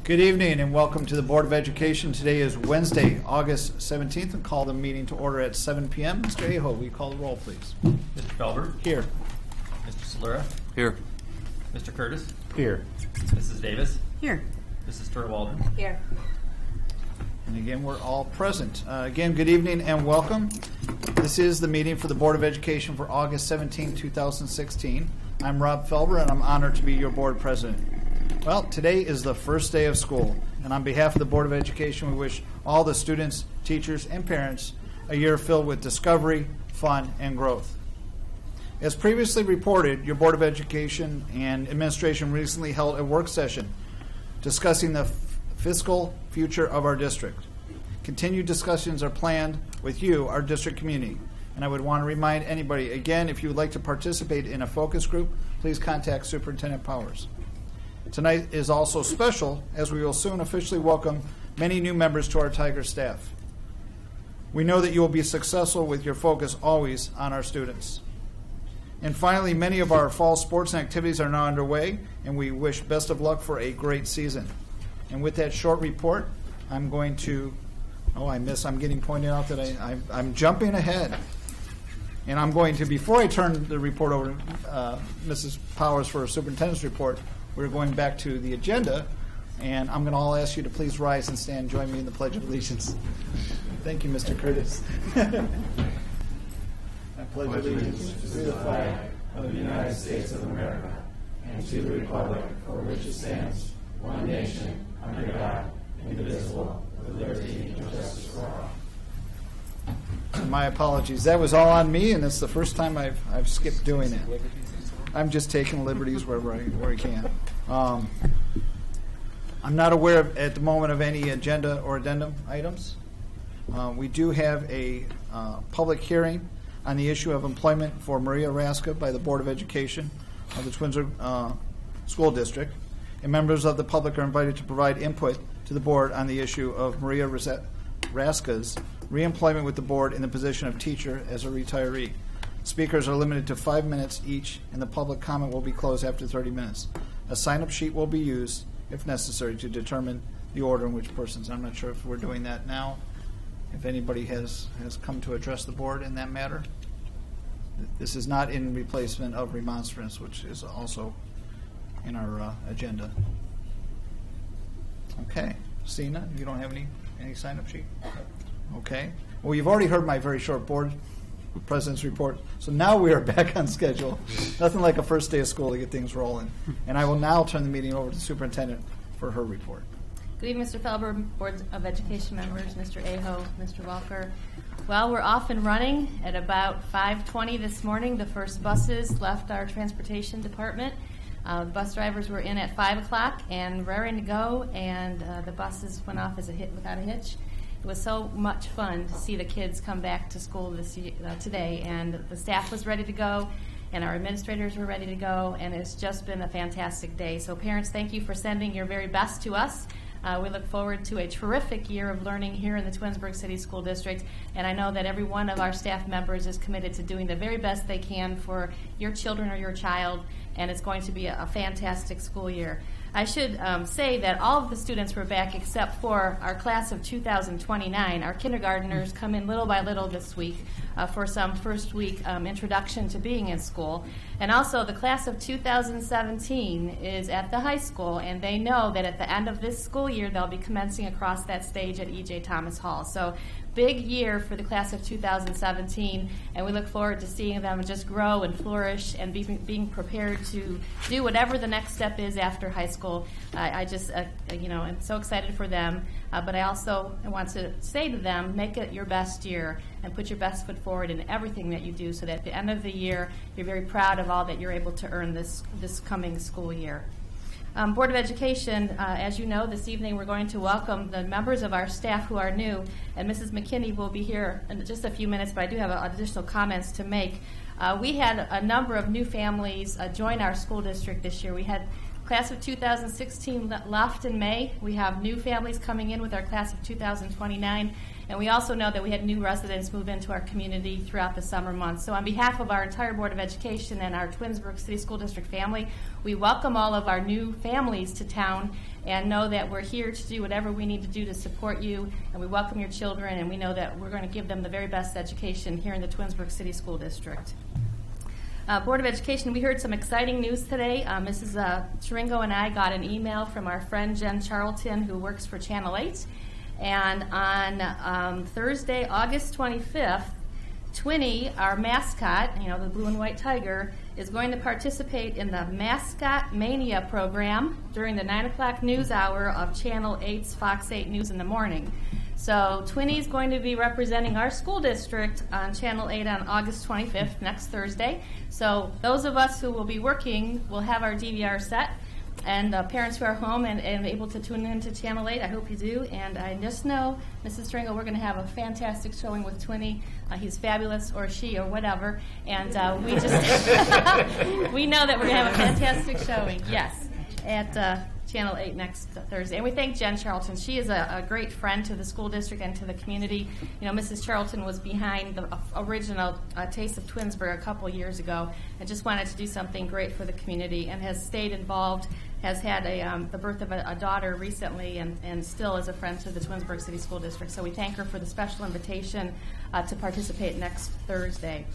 Good evening and welcome to the Board of Education. Today is Wednesday, August 17th, and call the meeting to order at 7 p.m. Mr. Aho, will you call the roll, please? Mr. Felber? Here. Mr. Solera? Here. Mr. Curtis? Here. Mrs. Davis? Here. Mrs. Turtle-Waldron? Here. And again, we're all present. Again, good evening and welcome. This is the meeting for the Board of Education for August 17, 2016. I'm Rob Felber, and I'm honored to be your board president. Well, today is the first day of school, and on behalf of the Board of Education, we wish all the students, teachers, and parents a year filled with discovery, fun, and growth. As previously reported, your Board of Education and Administration recently held a work session discussing the fiscal future of our district. Continued discussions are planned with you, our district community, and I would want to remind anybody, again, if you would like to participate in a focus group, please contact Superintendent Powers. Tonight is also special as we will soon officially welcome many new members to our Tiger staff. We know that you will be successful with your focus always on our students. And finally, many of our fall sports and activities are now underway, and we wish best of luck for a great season. And with that short report, I'm going to, I'm getting pointed out that I'm jumping ahead. And I'm going to, before I turn the report over to Mrs. Powers for her superintendent's report, we're going back to the agenda, and I'm going to all ask you to please rise and stand and join me in the Pledge of Allegiance. Thank you, Mr. Curtis. I pledge allegiance to the flag of the United States of America and to the republic for which it stands, one nation, under God, indivisible, with liberty and justice for all. My apologies. That was all on me, and it's the first time I've skipped doing it. I'm just taking liberties where I can. I'm not aware of, at the moment, of any agenda or addendum items. We do have a public hearing on the issue of employment for Maria Raska by the Board of Education of the Twinsburg School District, and members of the public are invited to provide input to the board on the issue of Maria Raska's reemployment with the board in the position of teacher as a retiree. Speakers are limited to 5 minutes each, and the public comment will be closed after 30 minutes. A sign-up sheet will be used, if necessary, to determine the order in which persons. I'm not sure if we're doing that now, if anybody has come to address the board in that matter. This is not in replacement of remonstrance, which is also in our agenda. Okay. Sina, you don't have any sign-up sheet? Okay. Well, you've already heard my very short board President's report. So now we are back on schedule. Nothing like a first day of school to get things rolling. And I will now turn the meeting over to the superintendent for her report. Good evening, Mr. Felber, Board of Education members, Mr. Aho, Mr. Walker. Well, we're off and running at about 5:20 this morning. The first buses left our transportation department. Bus drivers were in at 5 o'clock and raring to go, and the buses went off as a hit without a hitch. It was so much fun to see the kids come back to school today, and the staff was ready to go, and our administrators were ready to go, and it's just been a fantastic day. So parents, thank you for sending your very best to us. We look forward to a terrific year of learning here in the Twinsburg City School District, and I know that every one of our staff members is committed to doing the very best they can for your children or your child, and it's going to be a fantastic school year. I should say that all of the students were back except for our class of 2029. Our kindergartners come in little by little this week for some first week introduction to being in school. And also the class of 2017 is at the high school, and they know that at the end of this school year they'll be commencing across that stage at E.J. Thomas Hall. So big year for the class of 2017, and we look forward to seeing them just grow and flourish and being prepared to do whatever the next step is after high school. I just, I'm so excited for them, but I also want to say to them, make it your best year and put your best foot forward in everything that you do so that at the end of the year, you're very proud of all that you're able to earn this coming school year. Board of Education, as you know, this evening we're going to welcome the members of our staff who are new, and Mrs. McKinney will be here in just a few minutes, but I do have additional comments to make. We had a number of new families join our school district this year. We had class of 2016 left in May. We have new families coming in with our class of 2029, and we also know that we had new residents move into our community throughout the summer months. So on behalf of our entire Board of Education and our Twinsburg City School District family, we welcome all of our new families to town, and know that we're here to do whatever we need to do to support you, and we welcome your children, and we know that we're going to give them the very best education here in the Twinsburg City School District. Board of Education, we heard some exciting news today. Mrs. Chiringo and I got an email from our friend Jen Charlton, who works for Channel 8, and on Thursday, August 25th, Twinny, our mascot, the blue and white tiger, is going to participate in the Mascot Mania program during the 9 o'clock news hour of Channel 8's Fox 8 News in the morning. So Twinny is going to be representing our school district on Channel 8 on August 25th, next Thursday. So those of us who will be working will have our DVR set. And parents who are home and able to tune in to Channel 8, I hope you do. And I just know, Mrs. Stringle, we're going to have a fantastic showing with Twinny. He's fabulous, or she, or whatever. And we just we know that we're going to have a fantastic showing, yes, at Channel 8 next Thursday. And we thank Jen Charlton. She is a great friend to the school district and to the community. Mrs. Charlton was behind the original Taste of Twinsburg a couple years ago and just wanted to do something great for the community and has stayed involved, has had the birth of a daughter recently, and still is a friend to the Twinsburg City School District. So we thank her for the special invitation to participate next Thursday.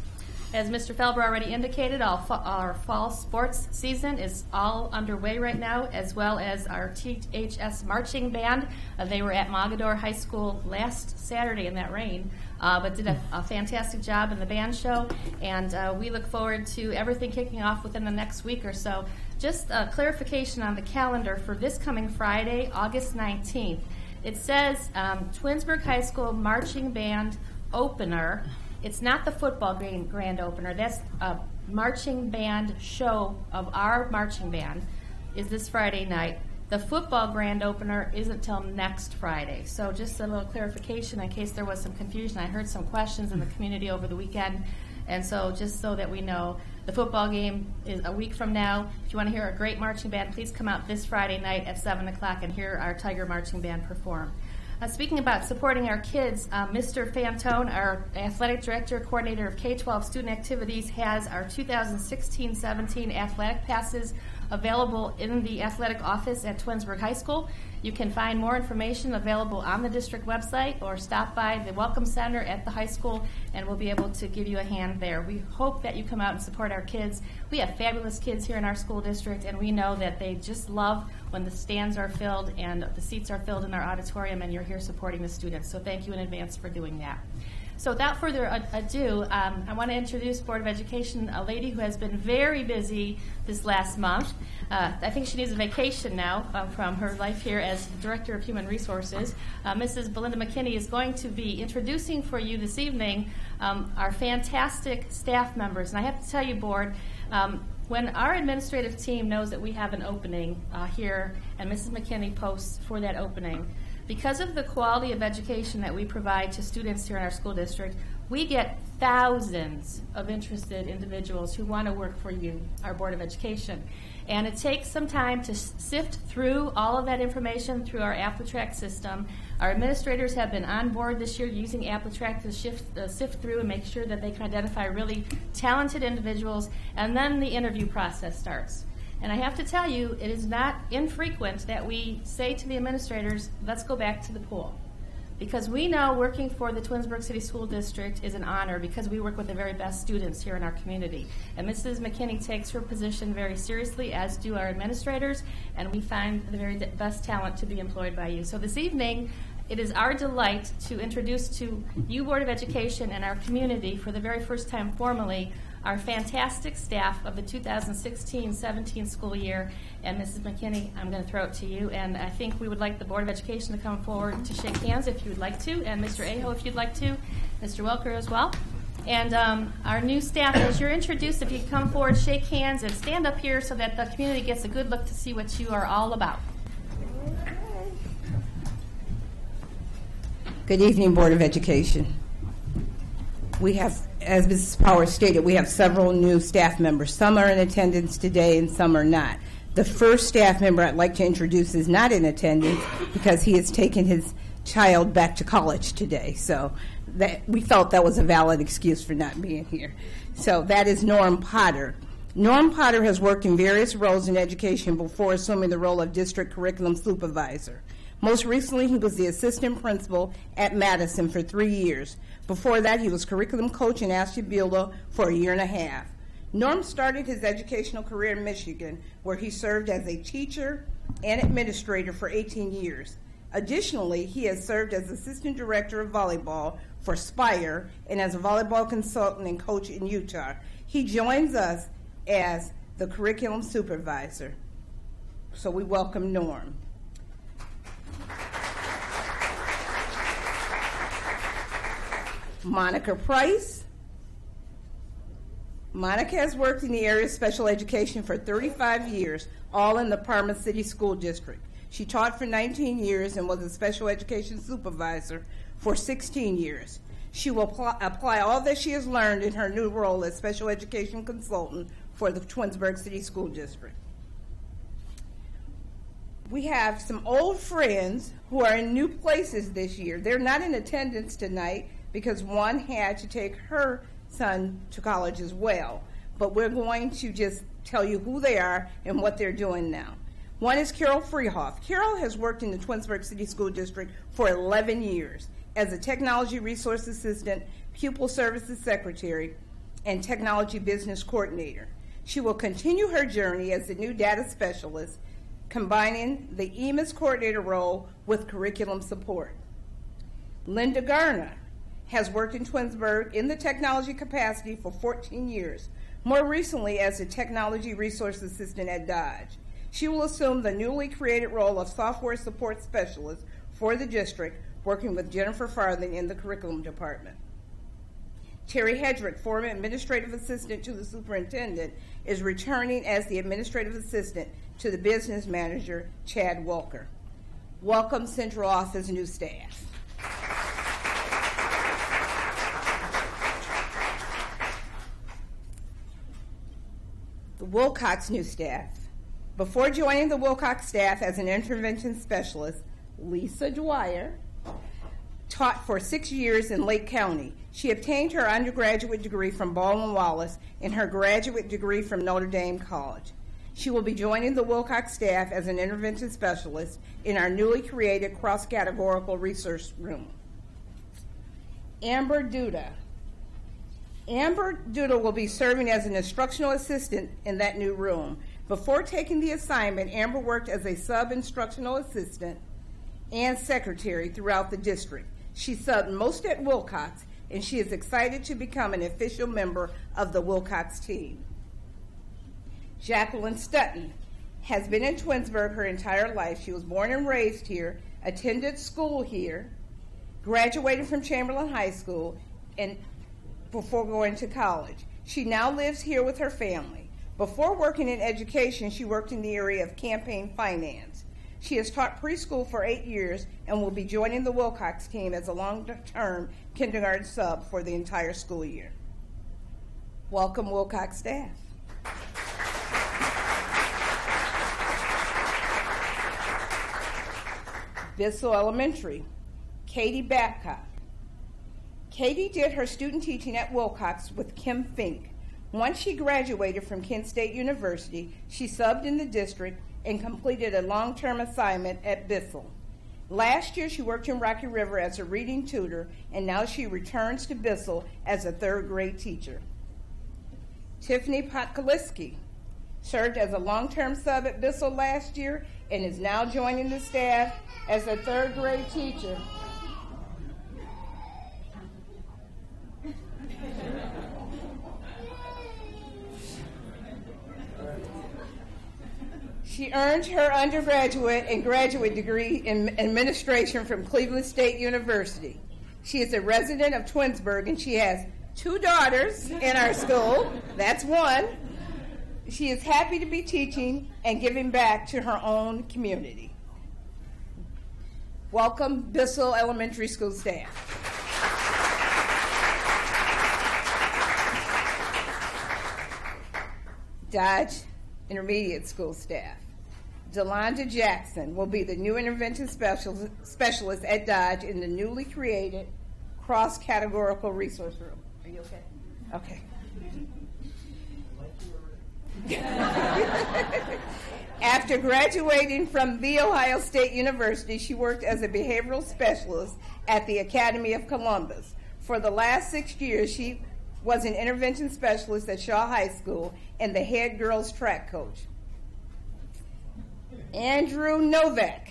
As Mr. Felber already indicated, our fall sports season is all underway right now, as well as our THS marching band. They were at Mogador High School last Saturday in that rain, but did a fantastic job in the band show, and we look forward to everything kicking off within the next week or so. Just a clarification on the calendar for this coming Friday, August 19th. It says Twinsburg High School marching band opener. It's not the football grand opener. That's a marching band show of our marching band is this Friday night. The football grand opener isn't till next Friday. So just a little clarification in case there was some confusion. I heard some questions in the community over the weekend. And so just so that we know, the football game is a week from now. If you want to hear a great marching band, please come out this Friday night at 7 o'clock and hear our Tiger Marching Band perform. Speaking about supporting our kids, Mr. Fantone, our athletic director, coordinator of K-12 student activities, has our 2016-17 athletic passes available in the athletic office at Twinsburg High School. You can find more information available on the district website or stop by the Welcome Center at the high school, and we'll be able to give you a hand there. We hope that you come out and support our kids. We have fabulous kids here in our school district, and we know that they just love when the stands are filled and the seats are filled in our auditorium, and you're here supporting the students. So thank you in advance for doing that. So without further ado, I want to introduce Board of Education, a lady who has been very busy this last month. I think she needs a vacation now from her life here as Director of Human Resources. Mrs. Belinda McKinney is going to be introducing for you this evening our fantastic staff members. And I have to tell you, Board, when our administrative team knows that we have an opening here and Mrs. McKinney posts for that opening, because of the quality of education that we provide to students here in our school district, we get thousands of interested individuals who want to work for you, our Board of Education. And it takes some time to sift through all of that information through our AppleTrack system. Our administrators have been on board this year using AppleTrack to sift through and make sure that they can identify really talented individuals, and then the interview process starts. And I have to tell you, it is not infrequent that we say to the administrators, let's go back to the pool. Because we know working for the Twinsburg City School District is an honor because we work with the very best students here in our community. And Mrs. McKinney takes her position very seriously, as do our administrators, and we find the very best talent to be employed by you. So this evening, it is our delight to introduce to you, Board of Education, and our community for the very first time formally, our fantastic staff of the 2016-17 school year. And Mrs. McKinney, I'm going to throw it to you. And I think we would like the Board of Education to come forward to shake hands if you would like to, and Mr. Aho if you'd like to, Mr. Welker as well. And our new staff, as you're introduced, if you come forward, shake hands, and stand up here so that the community gets a good look to see what you are all about. Good evening, Board of Education. We have, as Mrs. Powers stated, we have several new staff members. Some are in attendance today and some are not. The first staff member I'd like to introduce is not in attendance because he has taken his child back to college today. So we felt that was a valid excuse for not being here. So that is Norm Potter. Norm Potter has worked in various roles in education before assuming the role of district curriculum supervisor. Most recently, he was the assistant principal at Madison for 3 years. Before that, he was curriculum coach in Ashtabula for a year and a half. Norm started his educational career in Michigan, where he served as a teacher and administrator for 18 years. Additionally, he has served as assistant director of volleyball for Spire and as a volleyball consultant and coach in Utah. He joins us as the curriculum supervisor. So we welcome Norm. Monica Price. Monica has worked in the area of special education for 35 years, all in the Parma City School District. She taught for 19 years and was a special education supervisor for 16 years. She will apply all that she has learned in her new role as special education consultant for the Twinsburg City School District. We have some old friends who are in new places this year. They're not in attendance tonight because one had to take her son to college as well. But we're going to just tell you who they are and what they're doing now. One is Carol Freehoff. Carol has worked in the Twinsburg City School District for 11 years as a technology resource assistant, pupil services secretary, and technology business coordinator. She will continue her journey as the new data specialist, combining the EMIS coordinator role with curriculum support. Linda Garner has worked in Twinsburg in the technology capacity for 14 years, more recently as a technology resource assistant at Dodge. She will assume the newly created role of software support specialist for the district, working with Jennifer Farthing in the curriculum department. Terry Hedrick, former administrative assistant to the superintendent, is returning as the administrative assistant to the business manager, Chad Walker. Welcome, central office new staff. The Wilcox new staff. Before joining the Wilcox staff as an intervention specialist, Lisa Dwyer taught for 6 years in Lake County. She obtained her undergraduate degree from Baldwin Wallace and her graduate degree from Notre Dame College. She will be joining the Wilcox staff as an intervention specialist in our newly created cross-categorical research room. Amber Duda. Amber Duda will be serving as an instructional assistant in that new room. Before taking the assignment, Amber worked as a sub-instructional assistant and secretary throughout the district. She subbed most at Wilcox, and she is excited to become an official member of the Wilcox team. Jacqueline Stutton has been in Twinsburg her entire life. She was born and raised here, attended school here, graduated from Chamberlain High School, and before going to college. She now lives here with her family. Before working in education, she worked in the area of campaign finance. She has taught preschool for 8 years and will be joining the Wilcox team as a long-term kindergarten sub for the entire school year. Welcome, Wilcox staff. Bissell Elementary, Katie Babcock. Katie did her student teaching at Wilcox with Kim Fink. Once she graduated from Kent State University, she subbed in the district and completed a long-term assignment at Bissell. Last year, she worked in Rocky River as a reading tutor, and now she returns to Bissell as a third-grade teacher. Tiffany Potkaliski served as a long-term sub at Bissell last year and is now joining the staff as a third-grade teacher. She earned her undergraduate and graduate degree in administration from Cleveland State University. She is a resident of Twinsburg, and she has 2 daughters in our school. That's one. She is happy to be teaching and giving back to her own community. Welcome, Bissell Elementary School staff. Dodge Intermediate School staff. Delonda Jackson will be the new intervention specialist at Dodge in the newly created cross-categorical resource room. Are you okay? Okay. After graduating from The Ohio State University, she worked as a behavioral specialist at the Academy of Columbus. For the last 6 years, she was an intervention specialist at Shaw High School and the head girls track coach. Andrew Novak.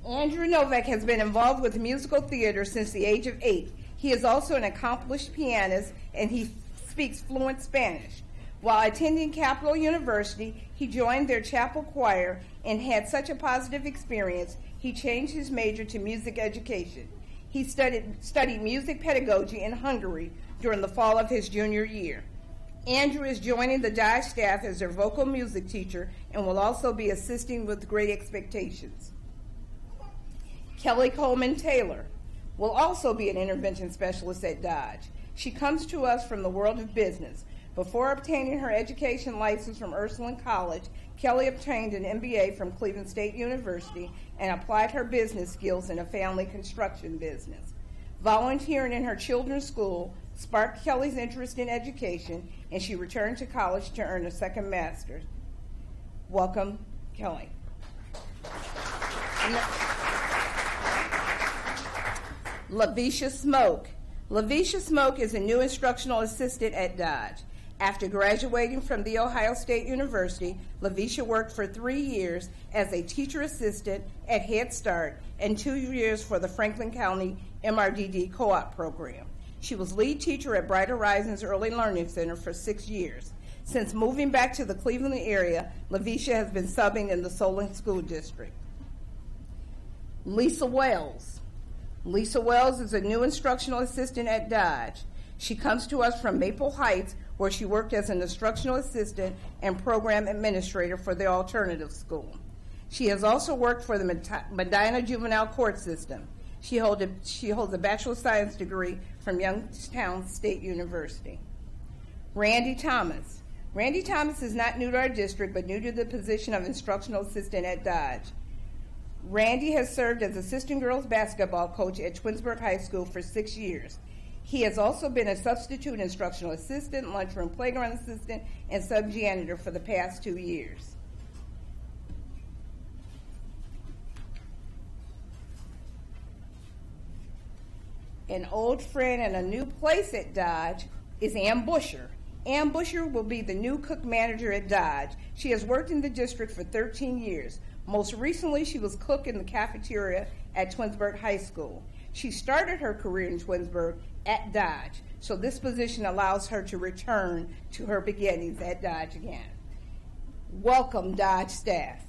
Andrew Novak has been involved with musical theater since the age of 8. He is also an accomplished pianist, and he speaks fluent Spanish. While attending Capital University, he joined their chapel choir and had such a positive experience, he changed his major to music education. He studied music pedagogy in Hungary during the fall of his junior year. Andrew is joining the Dodge staff as their vocal music teacher and will also be assisting with Great Expectations. Kelly Coleman Taylor will also be an intervention specialist at Dodge. She comes to us from the world of business. Before obtaining her education license from Ursuline College, Kelly obtained an MBA from Cleveland State University and applied her business skills in a family construction business. Volunteering in her children's school sparked Kelly's interest in education, and she returned to college to earn a second master's. Welcome, Kelly. Lavisha Smoke. Lavisha Smoke is a new instructional assistant at Dodge. After graduating from The Ohio State University, Lavisha worked for 3 years as a teacher assistant at Head Start and 2 years for the Franklin County MRDD Co-op program. She was lead teacher at Bright Horizons Early Learning Center for 6 years. Since moving back to the Cleveland area, Lavisha has been subbing in the Solon School District. Lisa Wells. Lisa Wells is a new instructional assistant at Dodge. She comes to us from Maple Heights, where she worked as an instructional assistant and program administrator for the alternative school. She has also worked for the Medina Juvenile Court System. She holds a Bachelor of Science degree from Youngstown State University. Randy Thomas. Randy Thomas is not new to our district, but new to the position of instructional assistant at Dodge. Randy has served as assistant girls basketball coach at Twinsburg High School for 6 years. He has also been a substitute instructional assistant, lunchroom playground assistant, and sub-janitor for the past 2 years. An old friend and a new place at Dodge is Ann Busher. Ann Busher will be the new cook manager at Dodge. She has worked in the district for 13 years. Most recently, she was cook in the cafeteria at Twinsburg High School. She started her career in Twinsburg at Dodge, so this position allows her to return to her beginnings at Dodge again. Welcome, Dodge staff.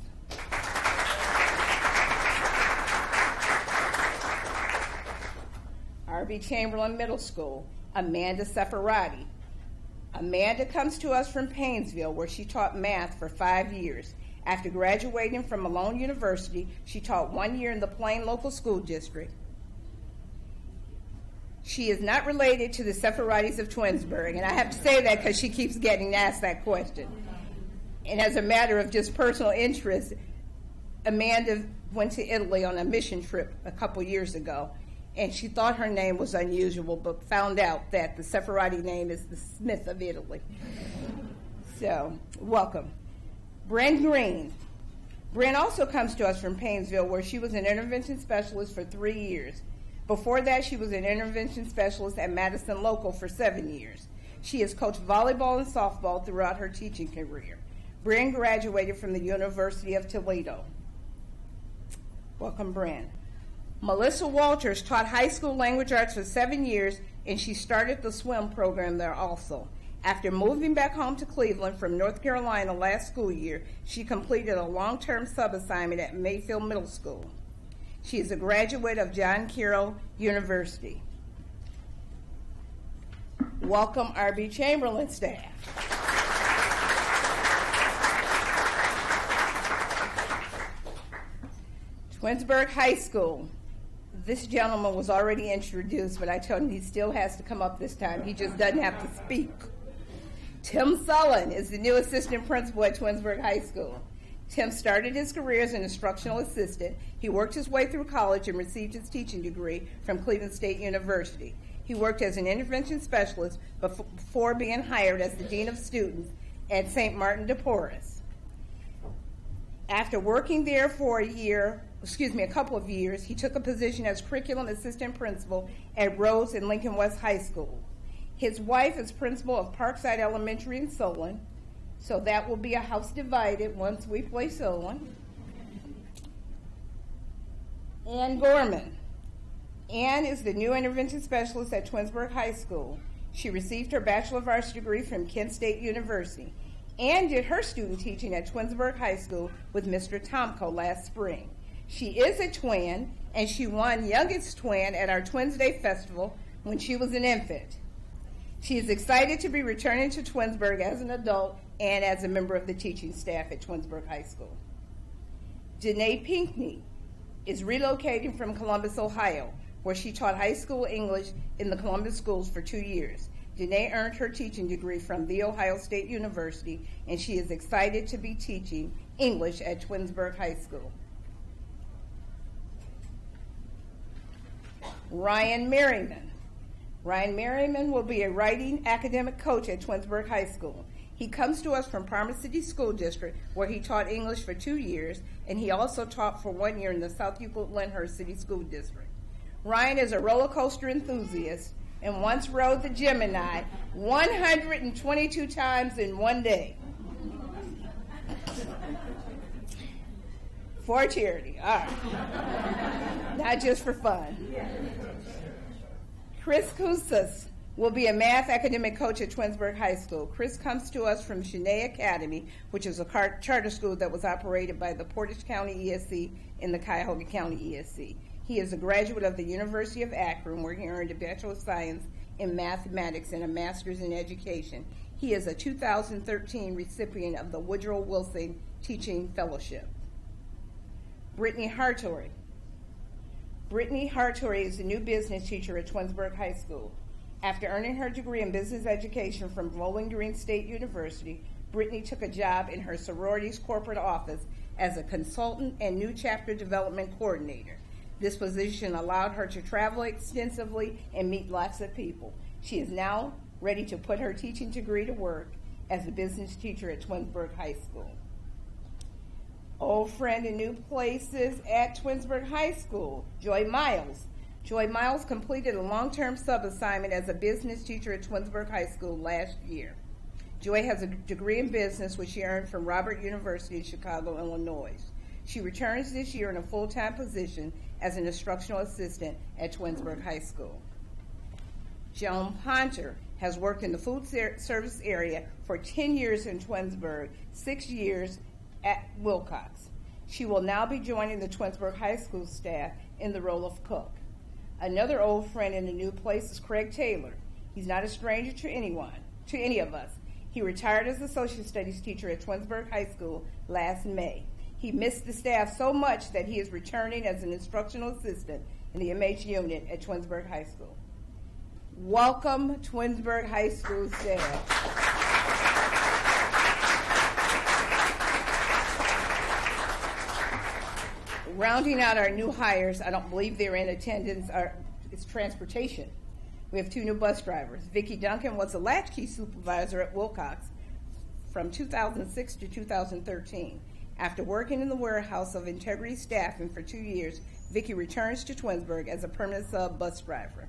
R.B. Chamberlain Middle School, Amanda Seferati. Amanda comes to us from Painesville, where she taught math for 5 years. After graduating from Malone University, she taught 1 year in the Plain Local School District. She is not related to the Seferatis of Twinsburg, and I have to say that because she keeps getting asked that question. And as a matter of just personal interest, Amanda went to Italy on a mission trip a couple years ago, and she thought her name was unusual, but found out that the Seferati name is the Smith of Italy. So, welcome. Bryn Green. Bryn also comes to us from Painesville, where she was an intervention specialist for 3 years. Before that, she was an intervention specialist at Madison Local for 7 years. She has coached volleyball and softball throughout her teaching career. Bryn graduated from the University of Toledo. Welcome, Bryn. Melissa Walters taught high school language arts for 7 years, and she started the swim program there also. After moving back home to Cleveland from North Carolina last school year, she completed a long-term sub-assignment at Mayfield Middle School. She is a graduate of John Carroll University. Welcome, R.B. Chamberlain staff. Twinsburg High School. This gentleman was already introduced, but I told him he still has to come up this time. He just doesn't have to speak. Tim Sullen is the new assistant principal at Twinsburg High School. Tim started his career as an instructional assistant. He worked his way through college and received his teaching degree from Cleveland State University. He worked as an intervention specialist before being hired as the dean of students at St. Martin de Porres. After working there for a couple of years, he took a position as curriculum assistant principal at Rhodes and Lincoln West High School. His wife is principal of Parkside Elementary in Solon, so that will be a house divided once we play Solon. Ann Gorman. Ann is the new intervention specialist at Twinsburg High School. She received her Bachelor of Arts degree from Kent State University. Ann did her student teaching at Twinsburg High School with Mr. Tomko last spring. She is a twin, and she won Youngest Twin at our Twins Day Festival when she was an infant. She is excited to be returning to Twinsburg as an adult and as a member of the teaching staff at Twinsburg High School. Danae Pinkney is relocating from Columbus, Ohio, where she taught high school English in the Columbus schools for 2 years. Danae earned her teaching degree from The Ohio State University, and she is excited to be teaching English at Twinsburg High School. Ryan Merriman. Ryan Merriman will be a writing academic coach at Twinsburg High School. He comes to us from Parma City School District, where he taught English for 2 years, and he also taught for 1 year in the South Euclid-Lyndhurst City School District. Ryan is a roller coaster enthusiast and once rode the Gemini 122 times in 1 day. For charity, all right. Not just for fun. Chris Kousas will be a math academic coach at Twinsburg High School. Chris comes to us from Shanae Academy, which is a charter school that was operated by the Portage County ESC and the Cuyahoga County ESC. He is a graduate of the University of Akron, where he earned a Bachelor of Science in Mathematics and a Master's in Education. He is a 2013 recipient of the Woodrow Wilson Teaching Fellowship. Brittany Hartori. Brittany Hartori is the new business teacher at Twinsburg High School. After earning her degree in business education from Bowling Green State University, Brittany took a job in her sorority's corporate office as a consultant and new chapter development coordinator. This position allowed her to travel extensively and meet lots of people. She is now ready to put her teaching degree to work as a business teacher at Twinsburg High School. Old friend in new places at Twinsburg High School, Joy Miles. Joy Miles completed a long-term sub-assignment as a business teacher at Twinsburg High School last year. Joy has a degree in business, which she earned from Robert University in Chicago, Illinois. She returns this year in a full-time position as an instructional assistant at Twinsburg High School. Joan Ponter has worked in the food service area for 10 years in Twinsburg, 6 years at Wilcox. She will now be joining the Twinsburg High School staff in the role of cook. Another old friend in the new place is Craig Taylor. He's not a stranger to any of us. He retired as a social studies teacher at Twinsburg High School last May. He missed the staff so much that he is returning as an instructional assistant in the MH unit at Twinsburg High School. Welcome, Twinsburg High School staff. Rounding out our new hires, I don't believe they're in attendance, it's transportation. We have 2 new bus drivers. Vicki Duncan was a latchkey supervisor at Wilcox from 2006 to 2013. After working in the warehouse of Integrity Staffing for 2 years, Vicki returns to Twinsburg as a permanent sub bus driver.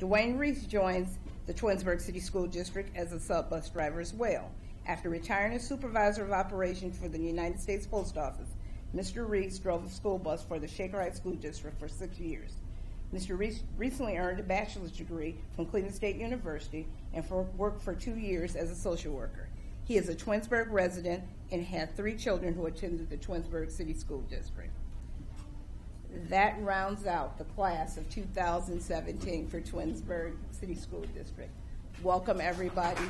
Dwayne Reese joins the Twinsburg City School District as a sub bus driver as well. After retiring as supervisor of operations for the United States Post Office, Mr. Reese drove a school bus for the Shaker Heights School District for 6 years. Mr. Reese recently earned a bachelor's degree from Cleveland State University and worked for 2 years as a social worker. He is a Twinsburg resident and had 3 children who attended the Twinsburg City School District. That rounds out the class of 2017 for Twinsburg City School District. Welcome, everybody.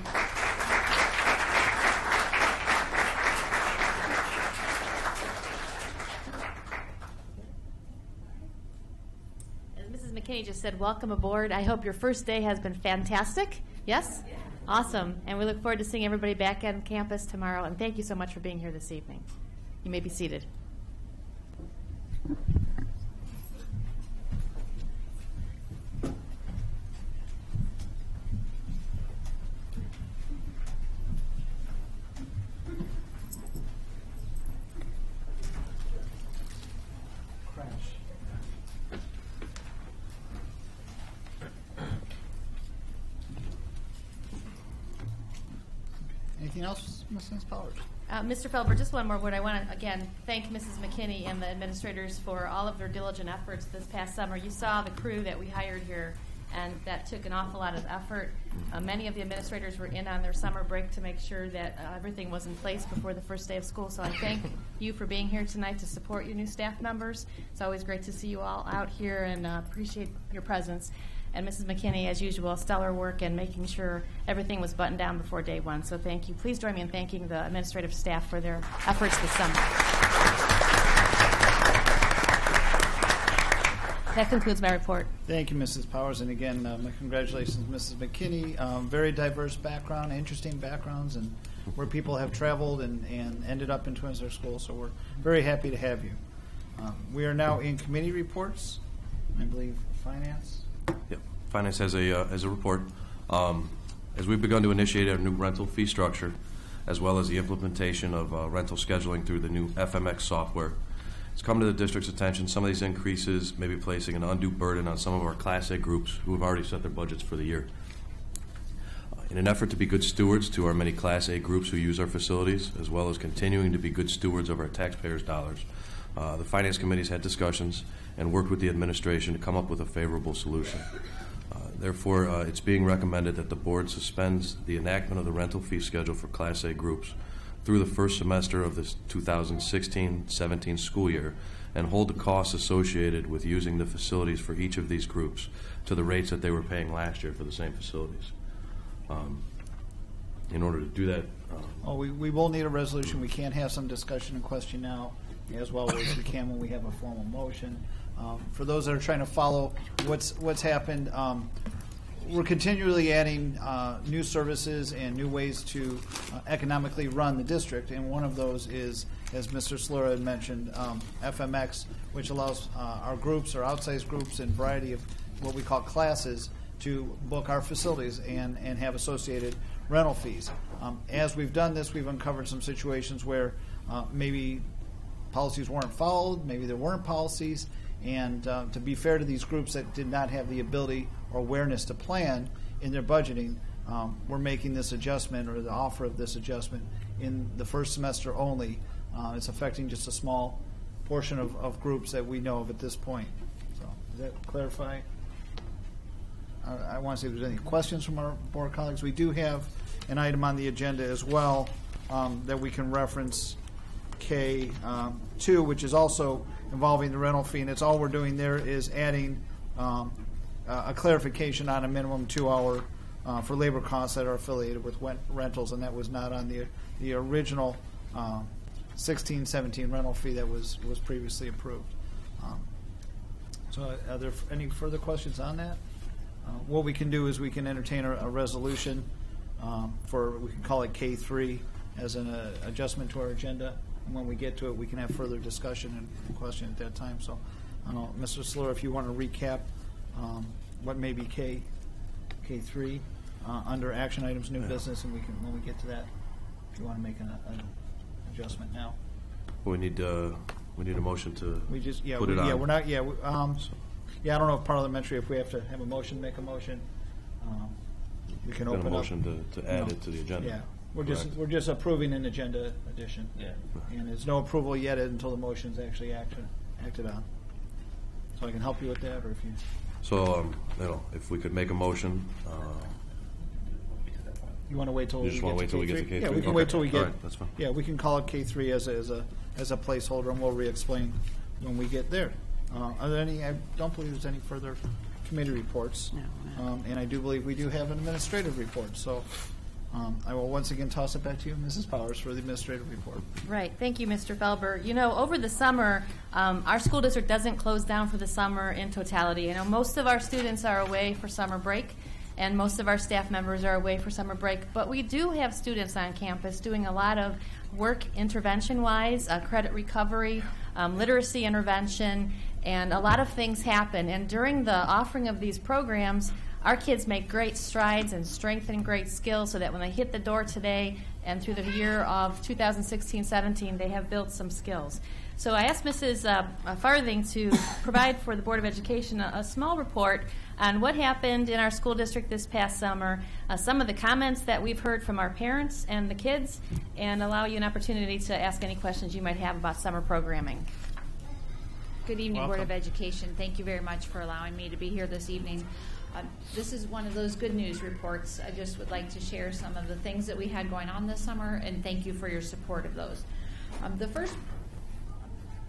As Mrs. McKinney just said, welcome aboard. I hope your first day has been fantastic. Yes? Awesome. And we look forward to seeing everybody back on campus tomorrow. And thank you so much for being here this evening. You may be seated. Anything else, Mrs. Powers? Mr. Felber, just one more word. I want to, again, thank Mrs. McKinney and the administrators for all of their diligent efforts this past summer. You saw the crew that we hired here, and that took an awful lot of effort. Many of the administrators were in on their summer break to make sure that everything was in place before the first day of school. So I thank you for being here tonight to support your new staff members. It's always great to see you all out here, and appreciate your presence. And Mrs. McKinney, as usual, stellar work in making sure everything was buttoned down before day one. So thank you. Please join me in thanking the administrative staff for their efforts this summer. That concludes my report. Thank you, Mrs. Powers. And again, my congratulations, Mrs. McKinney. Very diverse background, interesting backgrounds, and where people have traveled and ended up in Twinsburg School. So we're very happy to have you. We are now in committee reports. I believe Finance. Yep. Finance has a report. As we've begun to initiate our new rental fee structure, as well as the implementation of rental scheduling through the new FMX software, it's come to the district's attention some of these increases may be placing an undue burden on some of our Class A groups who have already set their budgets for the year. In an effort to be good stewards to our many Class A groups who use our facilities, as well as continuing to be good stewards of our taxpayers' dollars, the Finance Committee's had discussions and worked with the administration to come up with a favorable solution. Therefore, it's being recommended that the board suspends the enactment of the rental fee schedule for Class A groups through the first semester of this 2016-17 school year and hold the costs associated with using the facilities for each of these groups to the rates that they were paying last year for the same facilities. In order to do that... we will need a resolution. We can't have some discussion and question now, as well as we can when we have a formal motion. For those that are trying to follow what's happened, we're continually adding new services and new ways to economically run the district, and one of those is, as Mr. Slura had mentioned, FMX, which allows our groups or outsized groups and variety of what we call classes to book our facilities and have associated rental fees. As we've done this, we've uncovered some situations where maybe policies weren't followed, maybe there weren't policies, and to be fair to these groups that did not have the ability or awareness to plan in their budgeting, we're making this adjustment or the offer of this adjustment in the first semester only. It's affecting just a small portion of groups that we know of at this point. So does that clarify? I want to see if there's any questions from our board colleagues. We do have an item on the agenda as well that we can reference, K2, which is also involving the rental fee, and it's all we're doing there is adding a clarification on a minimum 2-hour for labor costs that are affiliated with rentals, and that was not on the original 16-17 rental fee that was previously approved. So are there any further questions on that? What we can do is we can entertain a resolution we can call it K3 as an adjustment to our agenda. And when we get to it, we can have further discussion and question at that time. So, I don't know, Mr. Slur, if you want to recap what may be K3 under action items, new business, and we can, when we get to that, if you want to make an adjustment now. We need a motion to put it on. Yeah, we're not. Yeah, I don't know if parliamentary, if we have to have a motion, make a motion. We can open a motion up, to add it to the agenda. Yeah. We're just approving an agenda addition. Yeah. And there's no approval yet until the motion's actually acted on. So I can help you with that, or if you. So if we could make a motion. You want to wait till you just want to wait till we get to K3? Yeah, we can wait till we get. All right, that's fine. Yeah, we can call it K3 as a placeholder, and we'll re-explain when we get there. Are there any? I don't believe there's any further committee reports. No. And I do believe we do have an administrative report. So. I will once again toss it back to you, Mrs. Powers, for the administrative report. Right. Thank you, Mr. Felber. You know, over the summer, our school district doesn't close down for the summer in totality. You know, most of our students are away for summer break, and most of our staff members are away for summer break. But we do have students on campus doing a lot of work intervention-wise, credit recovery, literacy intervention, and a lot of things happen. And during the offering of these programs, our kids make great strides and strengthen great skills so that when they hit the door today and through the year of 2016-17, they have built some skills. So I asked Mrs. Farthing to provide for the Board of Education a small report on what happened in our school district this past summer, some of the comments that we've heard from our parents and the kids, and allow you an opportunity to ask any questions you might have about summer programming. Good evening, Welcome. Board of Education. Thank you very much for allowing me to be here this evening. This is one of those good news reports. I just would like to share some of the things that we had going on this summer, and thank you for your support of those. The first,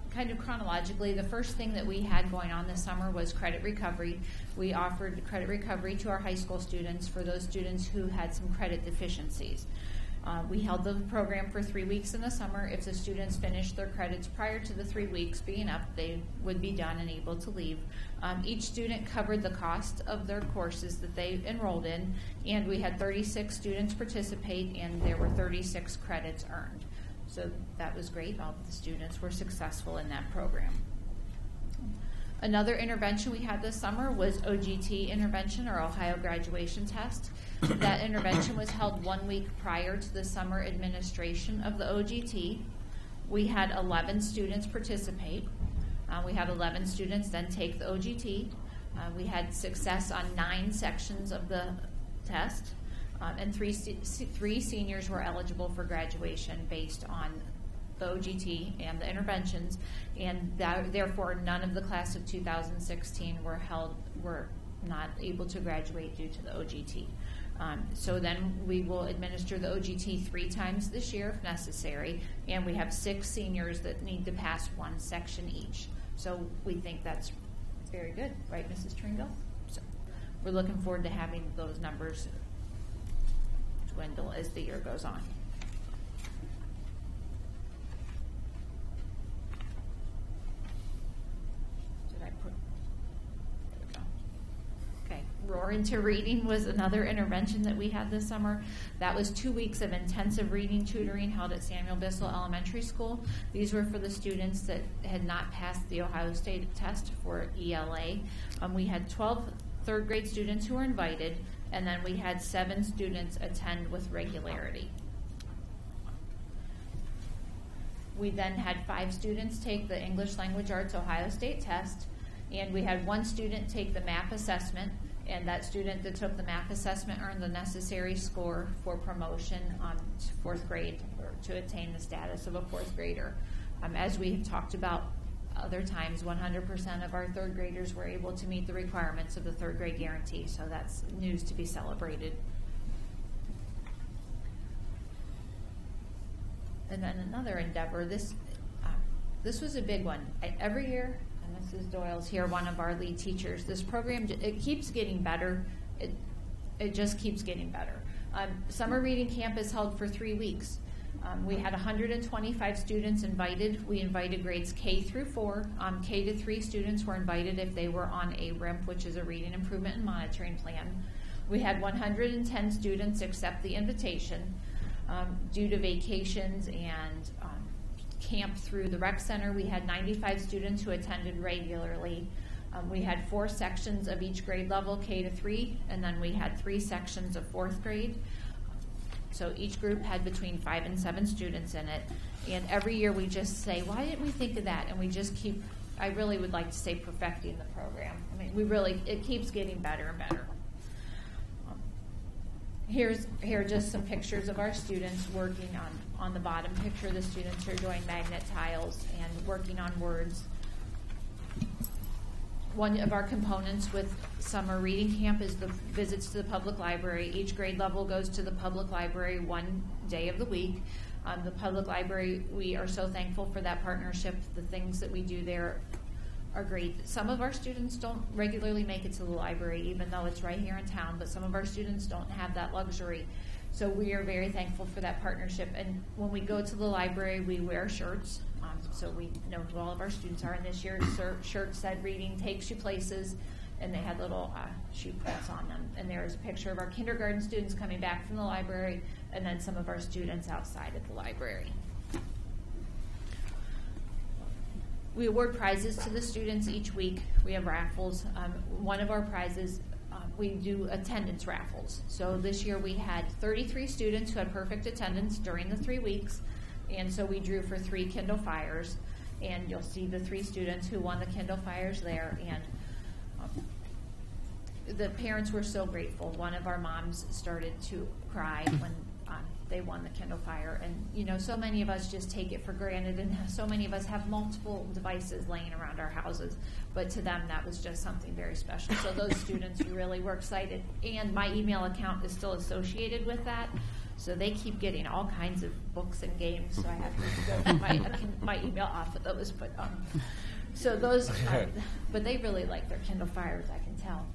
kind of chronologically, the first thing that we had going on this summer was credit recovery. We offered credit recovery to our high school students for those students who had some credit deficiencies. We held the program for 3 weeks in the summer. If the students finished their credits prior to the 3 weeks being up, they would be done and able to leave. Each student covered the cost of their courses that they enrolled in, and we had 36 students participate, and there were 36 credits earned. So that was great. All of the students were successful in that program. Another intervention we had this summer was OGT intervention, or Ohio Graduation Test. That intervention was held 1 week prior to the summer administration of the OGT. We had 11 students participate. We had 11 students then take the OGT. We had success on 9 sections of the test, and three seniors were eligible for graduation based on the OGT and the interventions, and therefore none of the class of 2016 were not able to graduate due to the OGT. So then we will administer the OGT 3 times this year if necessary, and we have 6 seniors that need to pass 1 section each. So we think that's very good, right, Mrs. Tringle? So we're looking forward to having those numbers dwindle as the year goes on. Roar into Reading was another intervention that we had this summer. That was 2 weeks of intensive reading tutoring held at Samuel Bissell Elementary School. These were for the students that had not passed the Ohio State test for ELA. We had 12 third grade students who were invited, and then we had 7 students attend with regularity. We then had 5 students take the English Language Arts Ohio State test, and we had 1 student take the MAP assessment, and that student that took the MAP assessment earned the necessary score for promotion to 4th grade, or to attain the status of a 4th grader. As we have talked about other times, 100% of our 3rd graders were able to meet the requirements of the 3rd grade guarantee, so that's news to be celebrated. And then another endeavor, this was a big one. Every year, and Mrs. Doyle's here, one of our lead teachers, this program, it keeps getting better. It just keeps getting better. Summer reading camp is held for 3 weeks. We had 125 students invited. We invited grades K through 4. K to 3 students were invited if they were on a RIMP, which is a Reading Improvement and Monitoring Plan. We had 110 students accept the invitation. Due to vacations and camp through the rec center, we had 95 students who attended regularly. We had 4 sections of each grade level, K to 3, and then we had 3 sections of 4th grade. So each group had between 5 and 7 students in it. And every year we just say, why didn't we think of that? And we just keep, I really would like to say, perfecting the program. I mean, it keeps getting better and better. Here are just some pictures of our students working on the bottom picture. The students are doing magnet tiles and working on words. One of our components with summer reading camp is the visits to the public library. Each grade level goes to the public library 1 day of the week. The public library, we are so thankful for that partnership. The things that we do there are great. Some of our students don't regularly make it to the library, even though it's right here in town, but some of our students don't have that luxury. So we are very thankful for that partnership. And when we go to the library, we wear shirts, so we know who all of our students are. And this year's shirt said, "Reading takes you places," and they had little shoe prints on them. And there is a picture of our kindergarten students coming back from the library, and then some of our students outside at the library. We award prizes to the students each week. We have raffles. One of our prizes, we do attendance raffles. So this year we had 33 students who had perfect attendance during the 3 weeks, and so we drew for 3 Kindle Fires. And you'll see the 3 students who won the Kindle Fires there, and the parents were so grateful. One of our moms started to cry when they won the Kindle Fire. And, you know, so many of us just take it for granted, and so many of us have multiple devices laying around our houses. But to them, that was just something very special. So those students really were excited. And my email account is still associated with that. So they keep getting all kinds of books and games. So I have to go my email off of those. But so those, but they really like their Kindle Fires, I can tell.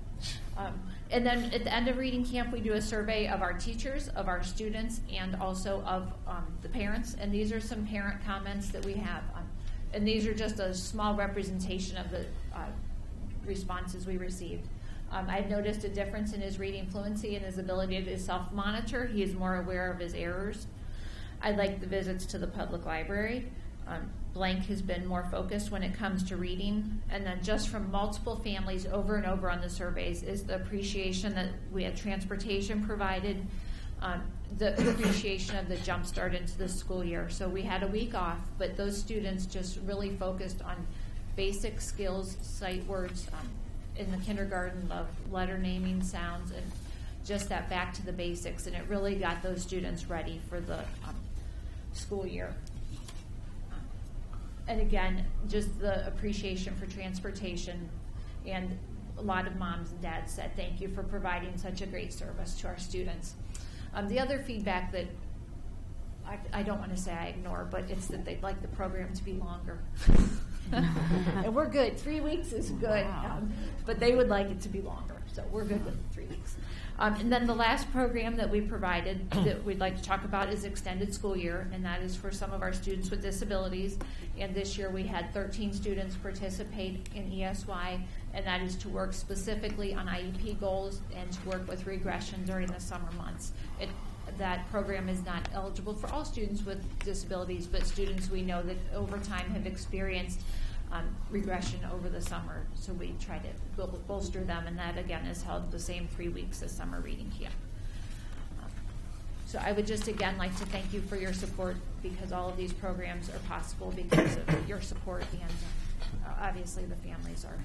And then at the end of reading camp, we do a survey of our teachers, of our students, and also of the parents. And these are some parent comments that we have. And these are just a small representation of the responses we received. I've noticed a difference in his reading fluency and his ability to self-monitor. He is more aware of his errors. I like the visits to the public library. Blank has been more focused when it comes to reading. And then just from multiple families over and over on the surveys is the appreciation that we had transportation provided, the appreciation of the jump start into the school year. So we had a week off, but those students just really focused on basic skills, sight words, in the kindergarten, love letter naming, sounds, and just that back to the basics. And it really got those students ready for the school year. And again, just the appreciation for transportation, and a lot of moms and dads said thank you for providing such a great service to our students. The other feedback that I don't want to say I ignore, but it's that they'd like the program to be longer. And we're good. 3 weeks is good, wow. But they would like it to be longer, so we're good with 3 weeks. And then the last program that we provided that we'd like to talk about is extended school year, and that is for some of our students with disabilities. And this year we had 13 students participate in ESY, and that is to work specifically on IEP goals and to work with regression during the summer months. That program is not eligible for all students with disabilities, but students we know that over time have experienced regression over the summer. So we try to bolster them, and that again is held the same 3 weeks as summer reading camp. So I would just again like to thank you for your support, because all of these programs are possible because of your support, and obviously the families are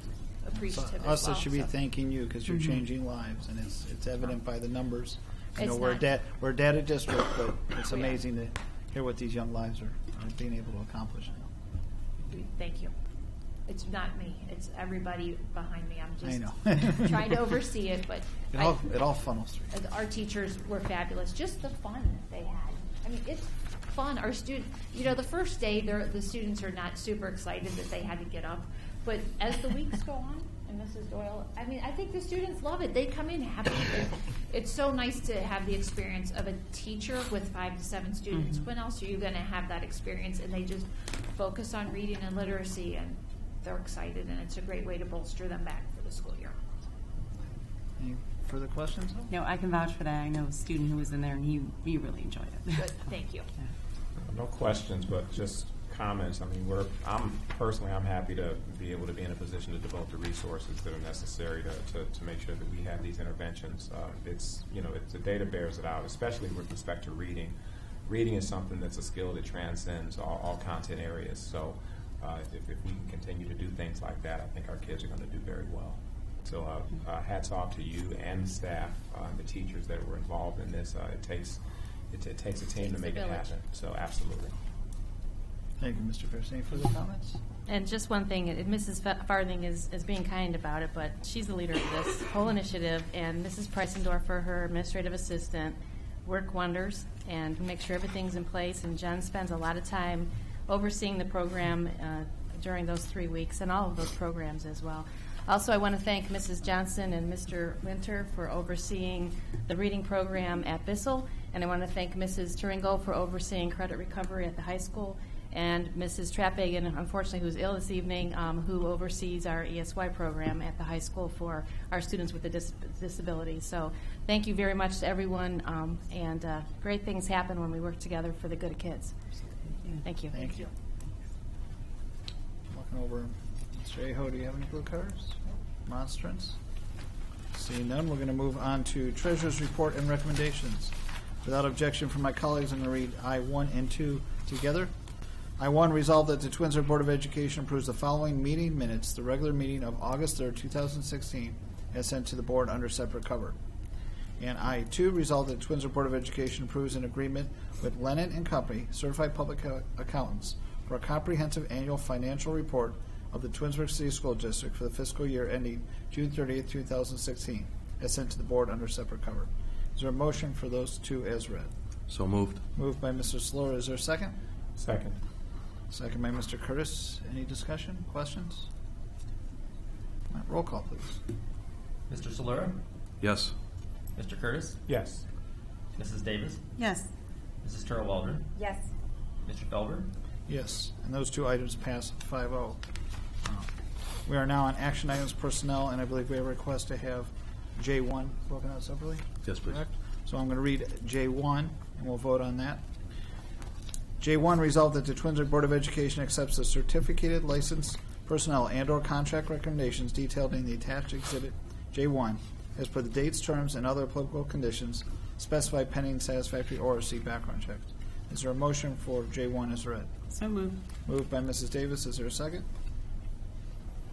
appreciative as well. Us that should be thanking you, because you're changing lives, and it's evident by the numbers. You know, we're a data district, but it's amazing to hear what these young lives are being able to accomplish now. Thank you. It's not me. It's everybody behind me. I'm just I know. trying to oversee it, but it all funnels through. Our teachers were fabulous. Just the fun that they had. I mean, it's fun. Our students, you know, the first day, the students are not super excited that they had to get up, but as the weeks go on, and Mrs. Doyle, I mean, I think the students love it. They come in happy. It's so nice to have the experience of a teacher with 5 to 7 students. When else are you going to have that experience? And they just focus on reading and literacy, and they're excited, and it's a great way to bolster them back for the school year. Any further questions? No, I can vouch for that. I know a student who was in there, and he really enjoyed it. Good. Thank you. No questions, but just comments. I mean, I'm happy to be able to be in a position to devote the resources that are necessary to make sure that we have these interventions. It's the data bears it out, especially with respect to reading. Reading is something that's a skill that transcends all content areas. So if we can continue to do things like that, I think our kids are going to do very well. So hats off to you and the staff, the teachers that were involved in this. It takes a team to make it happen. So absolutely. Thank you, Mr. Ferris. Any further comments? And just one thing, Mrs. Farthing is being kind about it, but she's the leader of this whole initiative, and Mrs. Preisendorfer, her administrative assistant, work wonders and make sure everything's in place, and Jen spends a lot of time overseeing the program during those 3 weeks, and all of those programs as well. Also, I want to thank Mrs. Johnson and Mr. Winter for overseeing the reading program at Bissell, and I want to thank Mrs. Turingo for overseeing credit recovery at the high school, and Mrs. Trapagan, unfortunately, who's ill this evening, who oversees our ESY program at the high school for our students with disabilities. So thank you very much to everyone, and great things happen when we work together for the good of kids. Thank you. Thank you. Looking over, Mr. Aho, do you have any blue cards? Monstrance? Seeing none, we're going to move on to Treasurer's Report and Recommendations. Without objection from my colleagues, I'm going to read I-1 and 2 together. I-1, resolve that the Twinsburg Board of Education approves the following meeting minutes, the regular meeting of August 3rd, 2016, as sent to the board under separate cover. And I-2, resolve that the Twinsburg Board of Education approves an agreement with Lennon and Company, Certified Public Accountants, for a comprehensive annual financial report of the Twinsburg City School District for the fiscal year ending June 30th, 2016, as sent to the board under separate cover. Is there a motion for those two as read? So moved. Moved by Mr. Slura. Is there a second? Second. Second by Mr. Curtis. Any discussion, questions? All right, roll call, please. Mr. Solera? Yes. Mr. Curtis? Yes. Mrs. Davis? Yes. Mrs. Turtle Waldron? Yes. Mr. Felber? Yes, and those two items pass 5-0. We are now on action items personnel, and I believe we have a request to have J1 broken out separately? Yes, please. Correct? So I'm going to read J1, and we'll vote on that. J1, resolved that the Twinsburg Board of Education accepts the certificated licensed personnel and/or contract recommendations detailed in the attached exhibit J1 as per the dates, terms, and other applicable conditions specified pending satisfactory ORC background checks. Is there a motion for J1 as read? So moved. Moved by Mrs. Davis. Is there a second?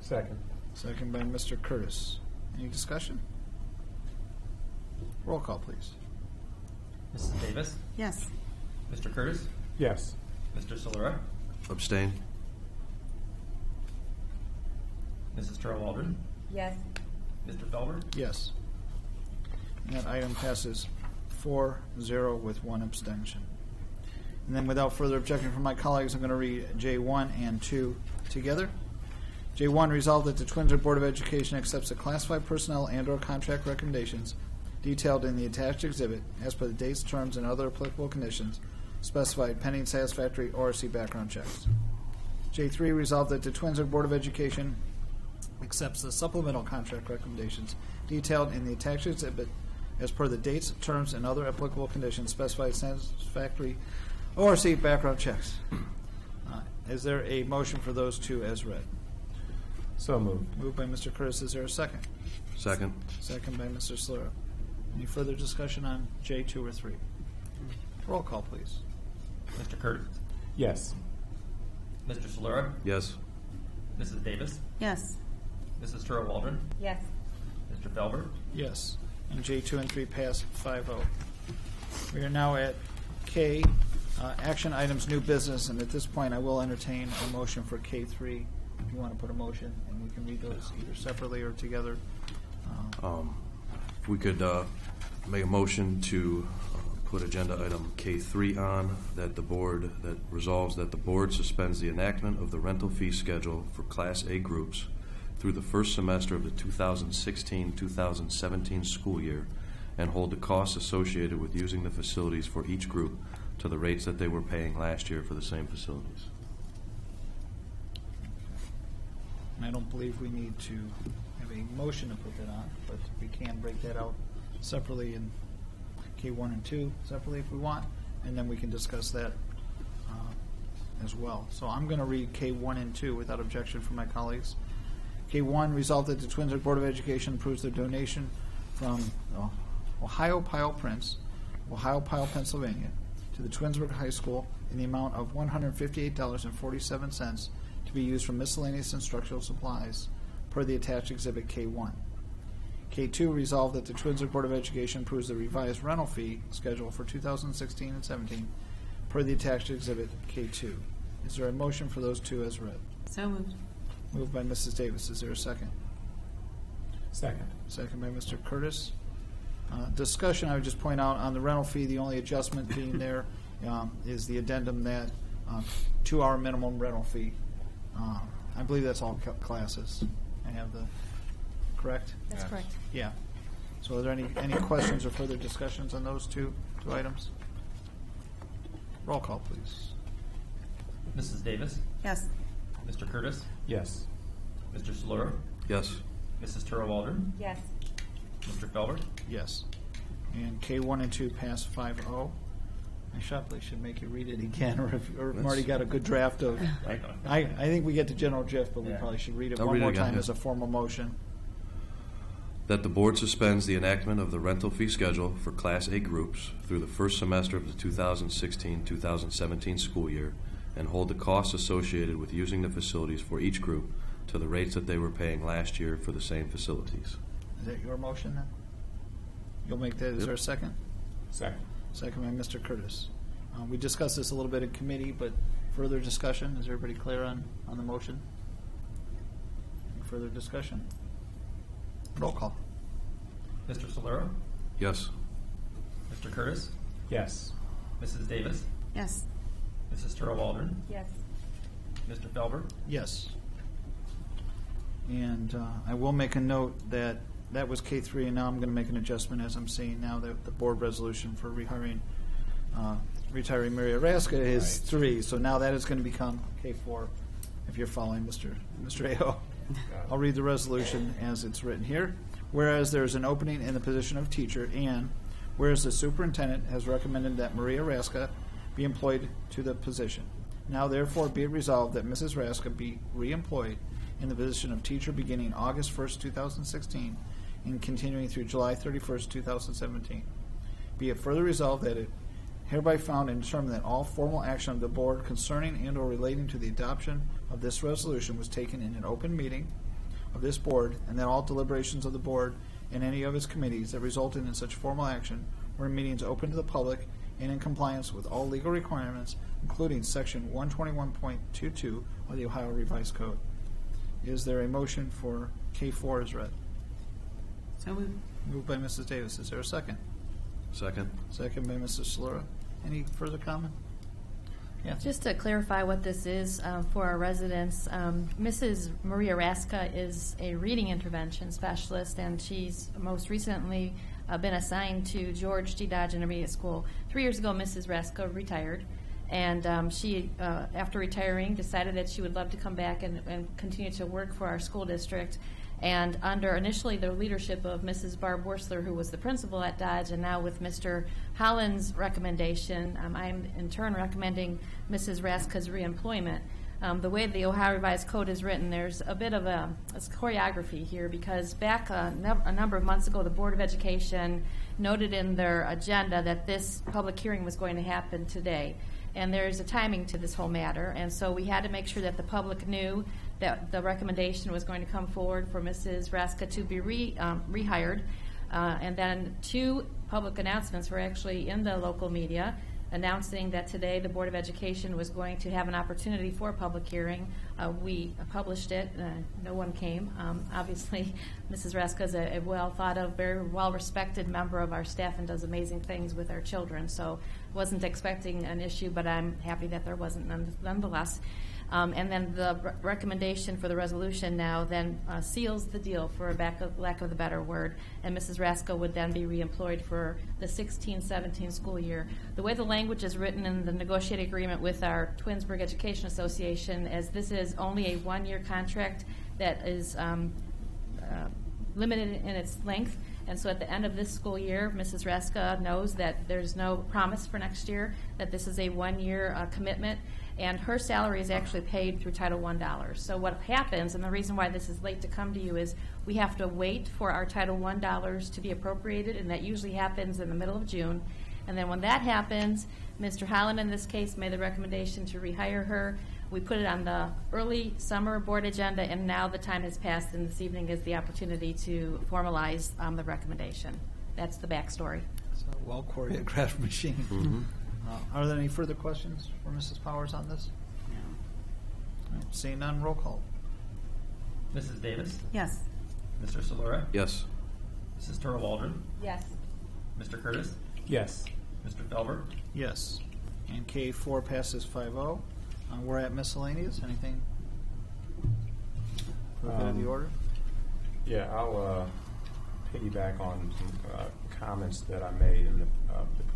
Second. Second by Mr. Curtis. Any discussion? Roll call, please. Mrs. Davis? Yes. Mr. Curtis? Yes. Mr. Solera? Abstain. Mrs. Turtle Waldron? Yes. Mr. Felber? Yes. And that item passes 4-0 with one abstention. And then without further objection from my colleagues, I'm going to read J1 and 2 together. J1, resolved that the Twinsburg Board of Education accepts the classified personnel and/or contract recommendations detailed in the attached exhibit as per the dates, terms, and other applicable conditions specified pending satisfactory ORC background checks. J3, resolved that the Twinsburg Board of Education accepts the supplemental contract recommendations detailed in the attached exhibit as per the dates, terms, and other applicable conditions specified satisfactory ORC background checks. Is there a motion for those two as read? So moved. Moved by Mr. Curtis. Is there a second? Second. Second by Mr. Slura. Any further discussion on J2 or 3? Roll call, please. Mr. Curtis? Yes. Mr. Solera? Yes. Mrs. Davis? Yes. Mrs. Turtle Waldron? Yes. Mr. Felber? Yes. And J2 and 3 pass 5-0. We are now at K, action items, new business, and at this point I will entertain a motion for K3. If you want to put a motion, and we can read those either separately or together. If we could make a motion to put agenda item K3 on, that resolves that the board suspends the enactment of the rental fee schedule for Class A groups through the first semester of the 2016-2017 school year and hold the costs associated with using the facilities for each group to the rates that they were paying last year for the same facilities. And I don't believe we need to have a motion to put that on, but we can break that out separately in K1 and 2 separately if we want, and then we can discuss that as well. So I'm going to read K1 and 2 without objection from my colleagues. K1, resolved that the Twinsburg Board of Education approves their donation from Ohio Pile Prince, Ohio Pile, Pennsylvania, to the Twinsburg High School in the amount of $158.47 to be used for miscellaneous instructional supplies per the attached exhibit K1. K2, resolved that the Twinsburg Board of Education approves the revised rental fee schedule for 2016 and 17 per the attached exhibit K2. Is there a motion for those two as read? So moved. Moved by Mrs. Davis. Is there a second? Second. Second by Mr. Curtis. Discussion, I would just point out on the rental fee, the only adjustment being there is the addendum that 2-hour minimum rental fee. I believe that's all classes. I have the correct? That's Yes. correct. Yeah. So are there any questions or further discussions on those two items? Roll call, please. Mrs. Davis? Yes. Mr. Curtis? Yes. Mr. Solera? Yes. Mrs. Turtle Waldron? Yes. Mr. Felber? Yes. And K1 and 2 pass 5-0. I probably should make you read it again, or if Marty got a good draft of. I think we get the general gist, but we probably should read it I'll one read it more again, time yeah. as a formal motion. That the board suspends the enactment of the rental fee schedule for Class A groups through the first semester of the 2016-2017 school year and hold the costs associated with using the facilities for each group to the rates that they were paying last year for the same facilities. Is that your motion then? You'll make that. Is Yep. there a second? Second. Second by Mr. Curtis. We discussed this a little bit in committee, but further discussion? Is everybody clear on the motion? Any further discussion? Roll call. Mr. Solero? Yes. Mr. Curtis? Yes. Mrs. Davis? Yes. Mrs. Turl Waldron? Yes. Mr. Felber? Yes. And I will make a note that that was K3, and now I'm going to make an adjustment as I'm seeing now that the board resolution for rehiring retiree Maria Raska is 3. So now that is going to become K4 if you're following Mr. Aho. I'll read the resolution as it's written here. Whereas there is an opening in the position of teacher, and whereas the superintendent has recommended that Maria Raska be employed to the position. Now therefore be it resolved that Mrs. Raska be reemployed in the position of teacher beginning August 1st, 2016 and continuing through July 31st, 2017. Be it further resolved that it hereby found and determined that all formal action of the board concerning and or relating to the adoption of this resolution was taken in an open meeting of this board, and that all deliberations of the board and any of its committees that resulted in such formal action were in meetings open to the public and in compliance with all legal requirements, including Section 121.22 of the Ohio Revised Code. Is there a motion for K4 as read? So moved. Moved by Mrs. Davis. Is there a second? Second. Second by Mrs. Solera. Any further comment? Yeah. Just to clarify what this is for our residents, Mrs. Maria Raska is a reading intervention specialist, and she's most recently been assigned to George G. Dodge Intermediate School. 3 years ago, Mrs. Raska retired, and she, after retiring, decided that she would love to come back and continue to work for our school district. And under initially the leadership of Mrs. Barb Worsler, who was the principal at Dodge, and now with Mr. Holland's recommendation, I'm in turn recommending Mrs. Raska's reemployment. The way the Ohio Revised Code is written, there's a bit of a choreography here, because back a number of months ago, the Board of Education noted in their agenda that this public hearing was going to happen today. And there's a timing to this whole matter, and so we had to make sure that the public knew that the recommendation was going to come forward for Mrs. Raska to be rehired. And then 2 public announcements were actually in the local media announcing that today the Board of Education was going to have an opportunity for a public hearing. We published it. No one came. Obviously, Mrs. Raska is a well-thought-of, very well-respected member of our staff and does amazing things with our children. So wasn't expecting an issue, but I'm happy that there wasn't nonetheless. And then the recommendation for the resolution now then seals the deal, for lack of a better word, and Mrs. Raska would then be reemployed for the 16-17 school year. The way the language is written in the negotiated agreement with our Twinsburg Education Association, as this is only a 1-year contract that is limited in its length, and so at the end of this school year, Mrs. Raska knows that there's no promise for next year, that this is a 1-year commitment, and her salary is actually paid through Title I dollars. So what happens, and the reason why this is late to come to you, is we have to wait for our Title I dollars to be appropriated, and that usually happens in the middle of June. And then when that happens, Mr. Holland in this case made the recommendation to rehire her. We put it on the early summer board agenda, and now the time has passed, and this evening is the opportunity to formalize the recommendation. That's the backstory. It's a well-choreographed machine. Mm-hmm. Are there any further questions for Mrs. Powers on this? No. Seeing none, roll call. Mrs. Davis? Yes. Mr. Solera? Yes. Mrs. Turl Waldron? Yes. Mr. Curtis? Yes. Mr. Felber? Yes. And K4 passes 5-0. We're at miscellaneous. Anything for the good of the order? Yeah, I'll piggyback on some comments that I made in the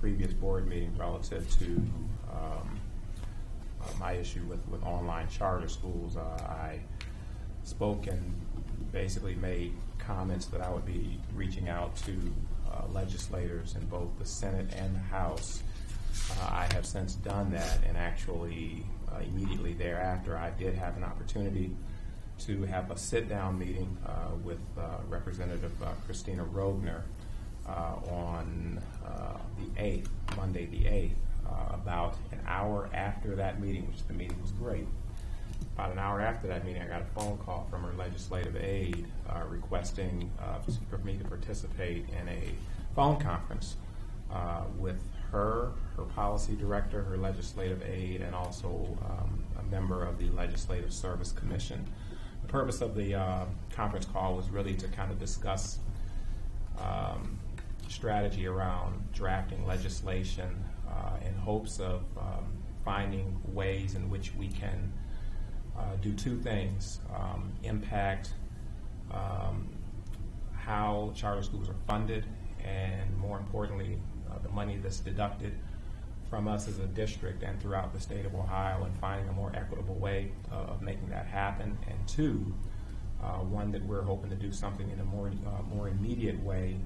previous board meeting relative to my issue with online charter schools. I spoke and basically made comments that I would be reaching out to legislators in both the Senate and the House. I have since done that, and actually immediately thereafter I did have an opportunity to have a sit-down meeting with Representative Christina Rogner on the 8th, Monday the 8th, About an hour after that meeting, which the meeting was great, about an hour after that meeting, I got a phone call from her legislative aide requesting for me to participate in a phone conference with her policy director, her legislative aide, and also a member of the Legislative Service Commission. The purpose of the conference call was really to kind of discuss strategy around drafting legislation in hopes of finding ways in which we can do two things: impact how charter schools are funded, and more importantly, the money that's deducted from us as a district and throughout the state of Ohio, and finding a more equitable way of making that happen. And two, one that we're hoping to do something in a more immediate way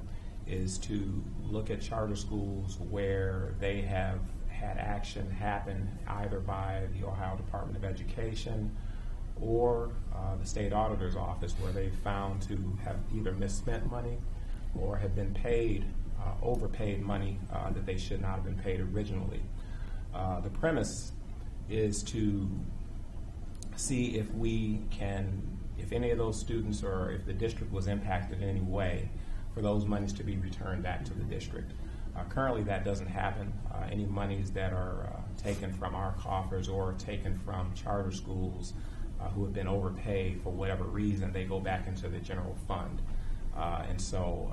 is to look at charter schools where they have had action happen either by the Ohio Department of Education or the state auditor's office, where they've found to have either misspent money or have been paid overpaid money that they should not have been paid originally. The premise is to see if we can, if any of those students or if the district was impacted in any way, for those monies to be returned back to the district. Currently that doesn't happen. Any monies that are taken from our coffers or taken from charter schools who have been overpaid for whatever reason, they go back into the general fund. And so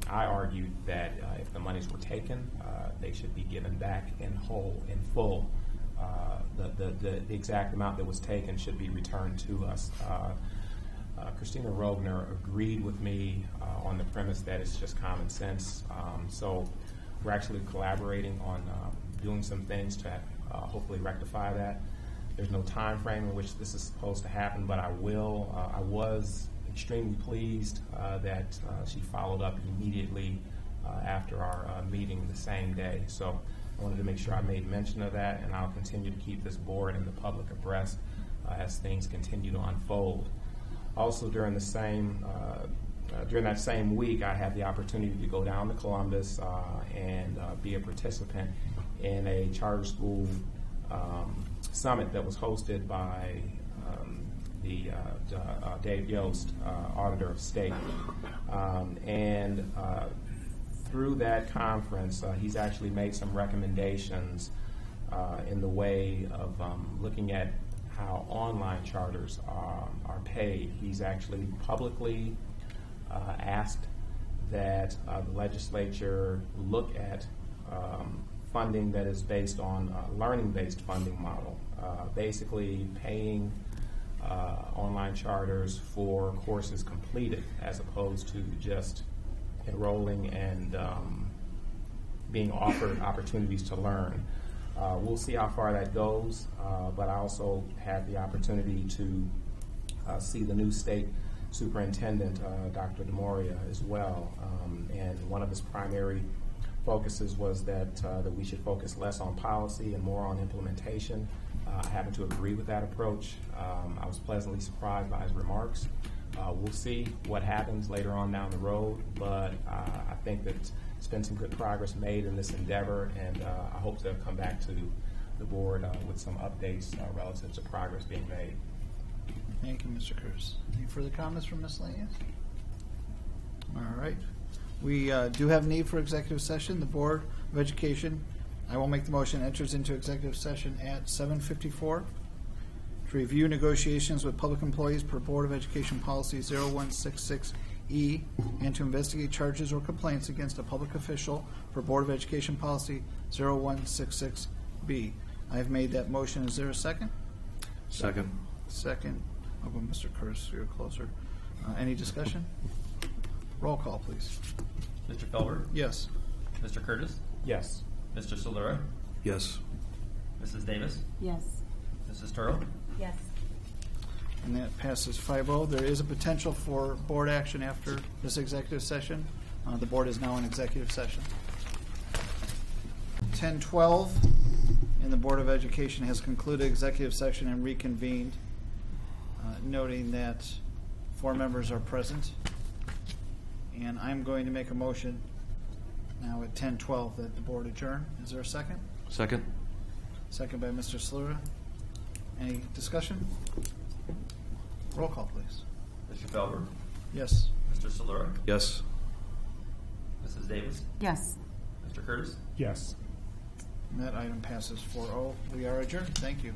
I argued that if the monies were taken, they should be given back in whole, in full. The exact amount that was taken should be returned to us. Christina Rogner agreed with me on the premise that it's just common sense. So we're actually collaborating on doing some things to hopefully rectify that. There's no time frame in which this is supposed to happen, but I will. I was extremely pleased that she followed up immediately after our meeting the same day. So I wanted to make sure I made mention of that, and I'll continue to keep this board and the public abreast as things continue to unfold. Also, during that same week, I had the opportunity to go down to Columbus and be a participant in a charter school summit that was hosted by the Dave Yost, Auditor of State. And through that conference, he's actually made some recommendations in the way of looking at how online charters are paid. He's actually publicly asked that the legislature look at funding that is based on a learning-based funding model, basically paying online charters for courses completed as opposed to just enrolling and being offered opportunities to learn. We'll see how far that goes, but I also had the opportunity to see the new state superintendent, Dr. DeMoria, as well. And one of his primary focuses was that we should focus less on policy and more on implementation. I happen to agree with that approach. I was pleasantly surprised by his remarks. We'll see what happens later on down the road, but I think that there's been some good progress made in this endeavor, and I hope to come back to the board with some updates relative to progress being made. Thank you, Mr. Curtis. Any further comments from miscellaneous? All right. We do have need for executive session. The Board of Education, I will make the motion, enters into executive session at 7:54 to review negotiations with public employees per Board of Education Policy 0166E and to investigate charges or complaints against a public official per Board of Education Policy 0166B. I have made that motion. Is there a second? Second. Second. I'll go Mr. Curtis, you're closer. Any discussion? Roll call, please. Mr. Felber? Yes. Mr. Curtis? Yes. Mr. Solera? Yes. Mrs. Davis? Yes. Mrs. Turl? Yes. And that passes 5-0. There is a potential for board action after this executive session. The board is now in executive session. 10:12, and the Board of Education has concluded executive session and reconvened, noting that 4 members are present. And I'm going to make a motion now at 10:12 that the board adjourn. Is there a second? Second? Second by Mr. Slura. Any discussion? Roll call, please. Mr. Felber, Yes. Mr. Solera, Yes. Mrs. Davis, Yes. Mr. Curtis. Yes. And that item passes 4-0. We are adjourned. Thank you.